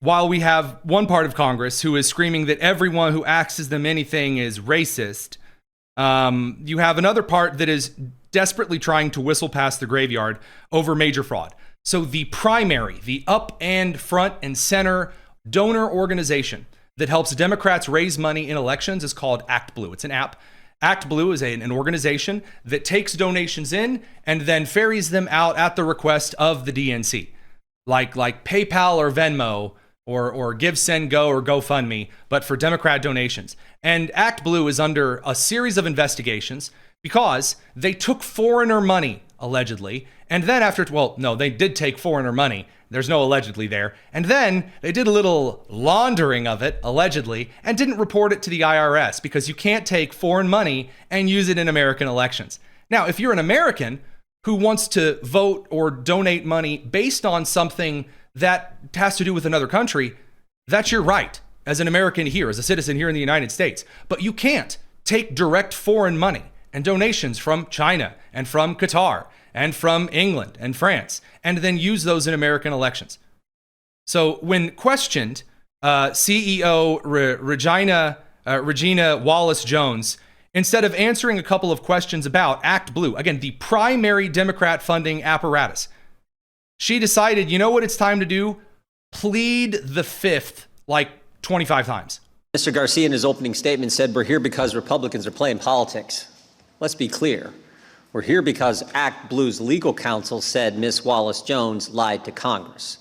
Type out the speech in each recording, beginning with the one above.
while we have one part of Congress who is screaming that everyone who asks them anything is racist, you have another part that is desperately trying to whistle past the graveyard over major fraud. So the primary, the up and front and center donor organization that helps Democrats raise money in elections is called ActBlue. It's an app. ActBlue is an organization that takes donations in and then ferries them out at the request of the DNC, like PayPal or Venmo or Give, Send, Go or GoFundMe, but for Democrat donations. And ActBlue is under a series of investigations because they took foreigner money, allegedly. And then they did take foreigner money. There's no allegedly there. And then they did a little laundering of it, allegedly, and didn't report it to the IRS because you can't take foreign money and use it in American elections. Now, if you're an American who wants to vote or donate money based on something that has to do with another country, that's your right as an American here, as a citizen here in the United States. But you can't take direct foreign money and donations from China and from Qatar and from England and France, and then use those in American elections. So when questioned, CEO Regina Wallace-Jones, instead of answering a couple of questions about ActBlue, again, the primary Democrat funding apparatus, she decided, you know what it's time to do? Plead the fifth like 25 times. Mr. Garcia, in his opening statement, said we're here because Republicans are playing politics. Let's be clear. We're here because ActBlue's legal counsel said Ms. Wallace-Jones lied to Congress,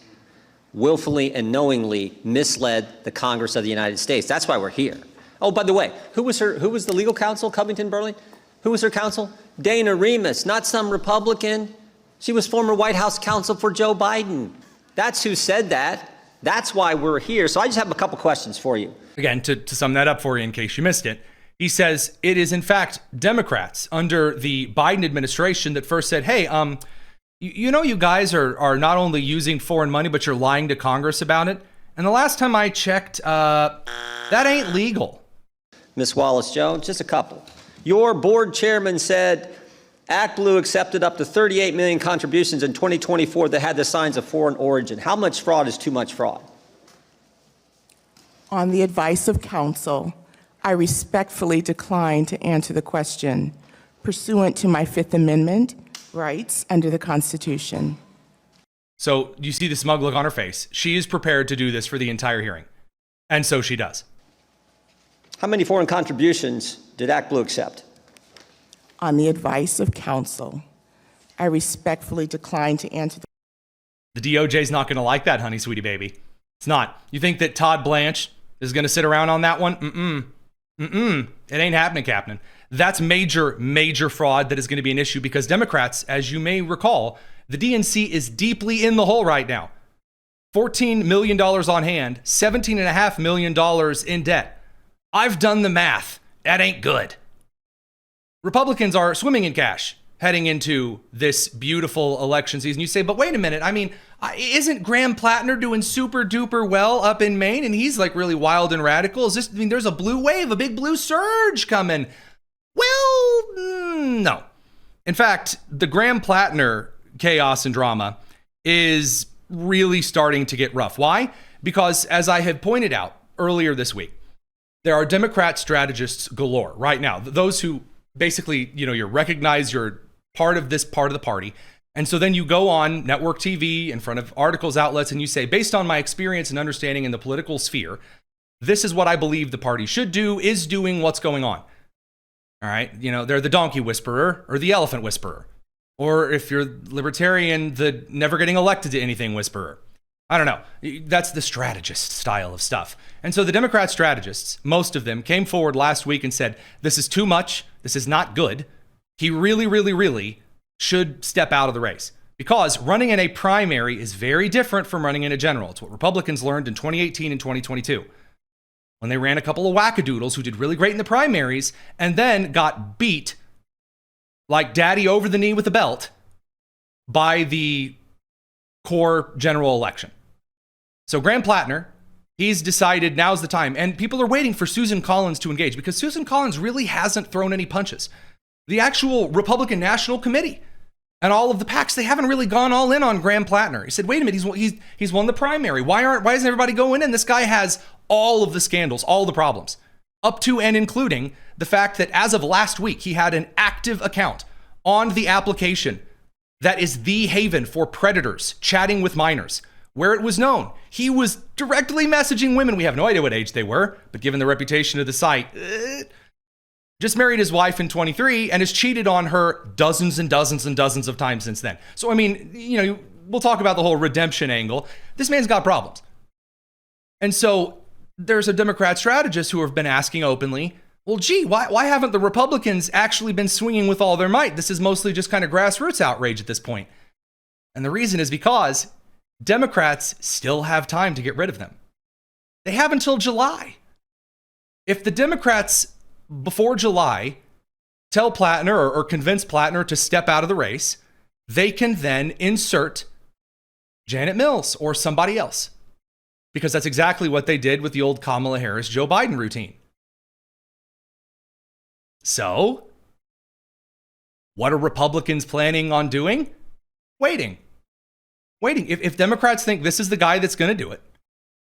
willfully and knowingly misled the Congress of the United States. That's why we're here. Oh, by the way, who was the legal counsel, Covington Burling? Who was her counsel? Dana Remus, not some Republican. She was former White House counsel for Joe Biden. That's who said that. That's why we're here. So I just have a couple questions for you. Again, to sum that up for you in case you missed it, he says it is in fact Democrats under the Biden administration that first said, hey, you guys are not only using foreign money, but you're lying to Congress about it. And the last time I checked, that ain't legal. Ms. Wallace-Jones, just a couple. Your board chairman said ActBlue accepted up to 38 million contributions in 2024 that had the signs of foreign origin. How much fraud is too much fraud? On the advice of counsel, I respectfully decline to answer the question pursuant to my Fifth Amendment rights under the Constitution. So you see the smug look on her face. She is prepared to do this for the entire hearing. And so she does. How many foreign contributions did ActBlue accept? On the advice of counsel, I respectfully decline to answer The DOJ's not going to like that, honey, sweetie baby. It's not. You think that Todd Blanche is going to sit around on that one? It ain't happening, Captain. That's major fraud that is going to be an issue because Democrats, as you may recall, the DNC is deeply in the hole right now. $14 million on hand, $17.5 million in debt. I've done the math. That ain't good. Republicans are swimming in cash heading into this beautiful election season. You say, but wait a minute. I mean, isn't Graham Platner doing super duper well up in Maine? And he's like really wild and radical. There's a blue wave, a big blue surge coming. Well, no. In fact, the Graham Platner chaos and drama is really starting to get rough. Why? Because as I had pointed out earlier this week, there are Democrat strategists galore right now. Those who basically, you recognize you're part of this part of the party. And so then you go on network TV in front of articles outlets and you say, based on my experience and understanding in the political sphere, this is what I believe the party should do, is doing what's going on. All right. They're the donkey whisperer or the elephant whisperer. Or if you're libertarian, the never getting elected to anything whisperer. I don't know. That's the strategist style of stuff. And so the Democrat strategists, most of them, came forward last week and said, this is too much. This is not good. He really should step out of the race. Because running in a primary is very different from running in a general. It's what Republicans learned in 2018 and 2022. When they ran a couple of wackadoodles who did really great in the primaries and then got beat like daddy over the knee with a belt by the core general election. So Graham Platner, he's decided now's the time. And people are waiting for Susan Collins to engage because Susan Collins really hasn't thrown any punches. The actual Republican National Committee And all of the PACs, they haven't really gone all in on Graham Platner. He said, wait a minute, he's won the primary. Why isn't everybody going in? This guy has all of the scandals, all the problems, up to and including the fact that as of last week, he had an active account on the application that is the haven for predators chatting with minors, where it was known he was directly messaging women. We have no idea what age they were, but given the reputation of the site, just married his wife in 23 and has cheated on her dozens and dozens and dozens of times since then. So, I mean, we'll talk about the whole redemption angle. This man's got problems. And so there's a Democrat strategist who have been asking openly, well, gee, why haven't the Republicans actually been swinging with all their might? This is mostly just kind of grassroots outrage at this point. And the reason is because Democrats still have time to get rid of them. They have until July. If the Democrats before July tell Platner or convince Platner to step out of the race, they can then insert Janet Mills or somebody else. Because that's exactly what they did with the old Kamala Harris-Joe Biden routine. So, what are Republicans planning on doing? Waiting. If Democrats think this is the guy that's going to do it,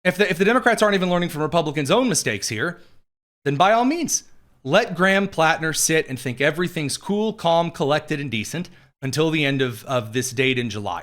if the Democrats aren't even learning from Republicans' own mistakes here, then by all means, let Graham Platner sit and think everything's cool, calm, collected, and decent until the end of this date in July.